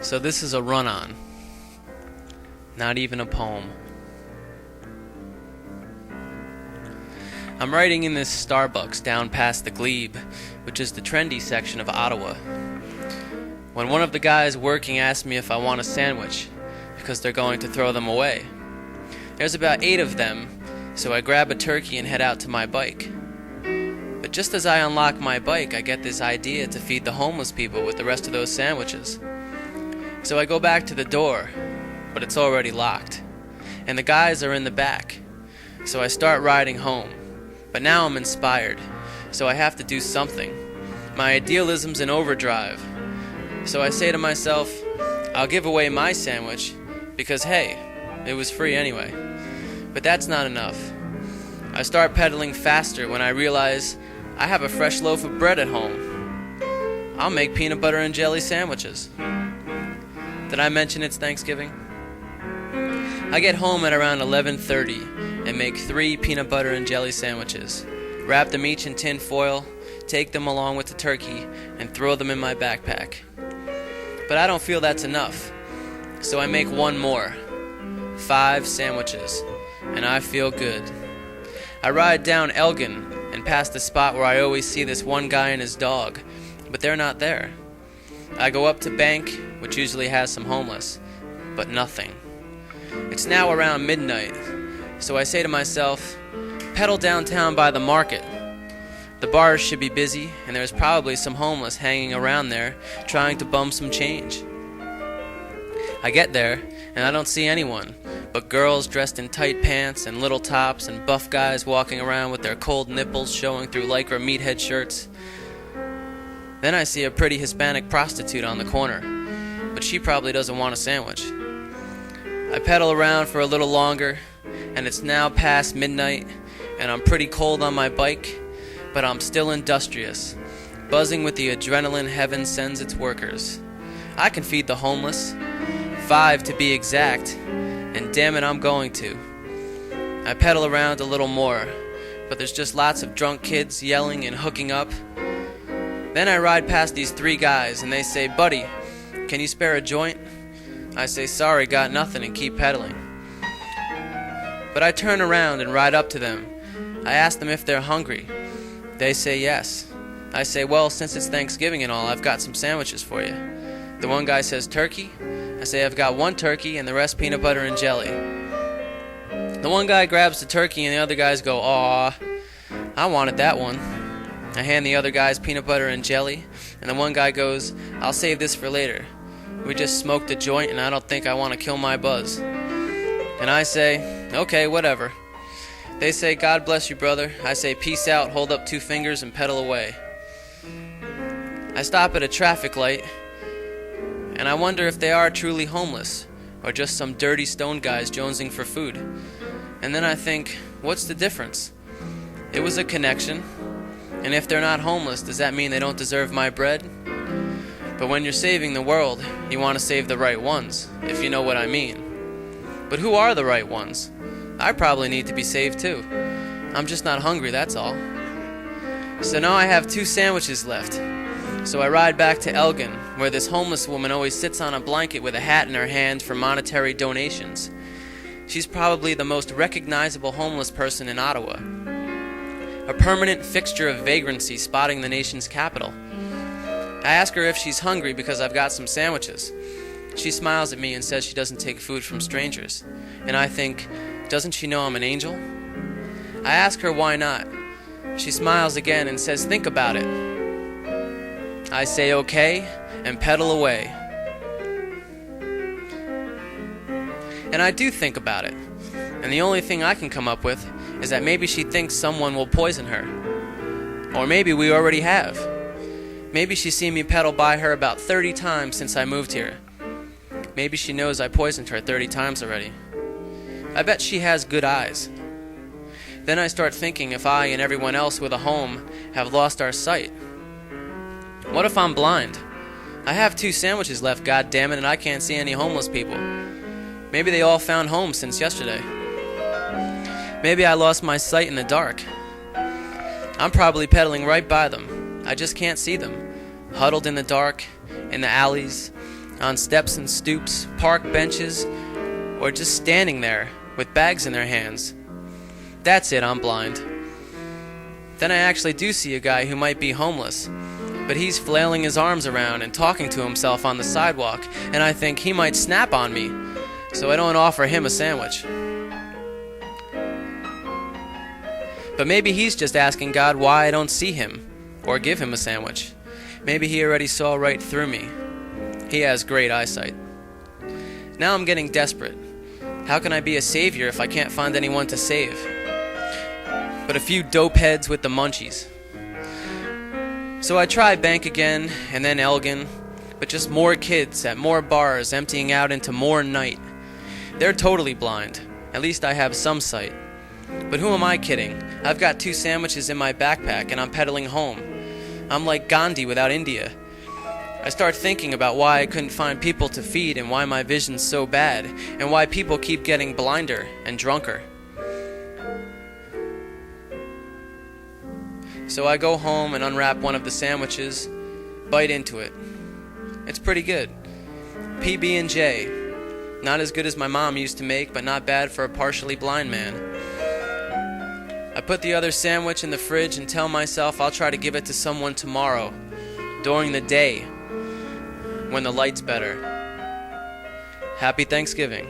So this is a run-on, not even a poem. I'm writing in this Starbucks down past the Glebe, which is the trendy section of Ottawa, when one of the guys working asked me if I want a sandwich, because they're going to throw them away. There's about 8 of them, so I grab a turkey and head out to my bike. But just as I unlock my bike, I get this idea to feed the homeless people with the rest of those sandwiches. So I go back to the door, but it's already locked, and the guys are in the back. So I start riding home, but now I'm inspired, so I have to do something. My idealism's in overdrive. So I say to myself, I'll give away my sandwich, because hey, it was free anyway. But that's not enough. I start pedaling faster when I realize I have a fresh loaf of bread at home. I'll make peanut butter and jelly sandwiches. Did I mention it's Thanksgiving? I get home at around 11:30 and make 3 peanut butter and jelly sandwiches, wrap them each in tin foil, take them along with the turkey, and throw them in my backpack. But I don't feel that's enough, so I make one more, 5 sandwiches, and I feel good. I ride down Elgin and past the spot where I always see this one guy and his dog, but they're not there. I go up to Bank, which usually has some homeless, but nothing. It's now around midnight, so I say to myself, pedal downtown by the market. The bars should be busy, and there's probably some homeless hanging around there trying to bum some change. I get there, and I don't see anyone, but girls dressed in tight pants and little tops and buff guys walking around with their cold nipples showing through lycra meathead shirts. Then I see a pretty Hispanic prostitute on the corner, but she probably doesn't want a sandwich. I pedal around for a little longer, and it's now past midnight, and I'm pretty cold on my bike, but I'm still industrious, buzzing with the adrenaline heaven sends its workers. I can feed the homeless, 5 to be exact, and damn it, I'm going to. I pedal around a little more, but there's just lots of drunk kids yelling and hooking up. Then I ride past these 3 guys, and they say, "Buddy, can you spare a joint?" I say, "Sorry, got nothing," and keep pedaling. But I turn around and ride up to them. I ask them if they're hungry. They say yes. I say, "Well, since it's Thanksgiving and all, I've got some sandwiches for you." The one guy says, "Turkey?" I say, "I've got 1 turkey and the rest peanut butter and jelly." The one guy grabs the turkey and the other guys go, "Aw, I wanted that one." I hand the other guys peanut butter and jelly, and the one guy goes, "I'll save this for later. We just smoked a joint and I don't think I want to kill my buzz." And I say, "Okay, whatever." They say, "God bless you, brother." I say, "Peace out," hold up 2 fingers and pedal away. I stop at a traffic light, and I wonder if they are truly homeless, or just some dirty stone guys jonesing for food. And then I think, what's the difference? It was a connection, and if they're not homeless, does that mean they don't deserve my bread? But when you're saving the world, you want to save the right ones, if you know what I mean. But who are the right ones? I probably need to be saved too. I'm just not hungry, that's all. So now I have 2 sandwiches left. So I ride back to Elgin, where this homeless woman always sits on a blanket with a hat in her hand for monetary donations. She's probably the most recognizable homeless person in Ottawa, a permanent fixture of vagrancy spotting the nation's capital. I ask her if she's hungry because I've got some sandwiches. She smiles at me and says she doesn't take food from strangers. And I think, doesn't she know I'm an angel? I ask her why not. She smiles again and says, "Think about it." I say okay and pedal away. And I do think about it. And the only thing I can come up with is that maybe she thinks someone will poison her. Or maybe we already have. Maybe she's seen me pedal by her about 30 times since I moved here. Maybe she knows I poisoned her 30 times already. I bet she has good eyes. Then I start thinking if I and everyone else with a home have lost our sight. What if I'm blind? I have 2 sandwiches left, goddammit, and I can't see any homeless people. Maybe they all found homes since yesterday. Maybe I lost my sight in the dark. I'm probably pedaling right by them. I just can't see them. Huddled in the dark, in the alleys, on steps and stoops, park benches, or just standing there with bags in their hands. That's it, I'm blind. Then I actually do see a guy who might be homeless, but he's flailing his arms around and talking to himself on the sidewalk, and I think he might snap on me, so I don't offer him a sandwich. But maybe he's just asking God why I don't see him or give him a sandwich. Maybe he already saw right through me. He has great eyesight. Now I'm getting desperate. How can I be a savior if I can't find anyone to save? But a few dope heads with the munchies. So I try Bank again, and then Elgin, but just more kids at more bars emptying out into more night. They're totally blind. At least I have some sight. But who am I kidding? I've got 2 sandwiches in my backpack and I'm pedaling home. I'm like Gandhi without India. I start thinking about why I couldn't find people to feed and why my vision's so bad and why people keep getting blinder and drunker. So I go home and unwrap one of the sandwiches, bite into it. It's pretty good. PB&J. Not as good as my mom used to make, but not bad for a partially blind man. I put the other sandwich in the fridge and tell myself I'll try to give it to someone tomorrow, during the day, when the light's better. Happy Thanksgiving.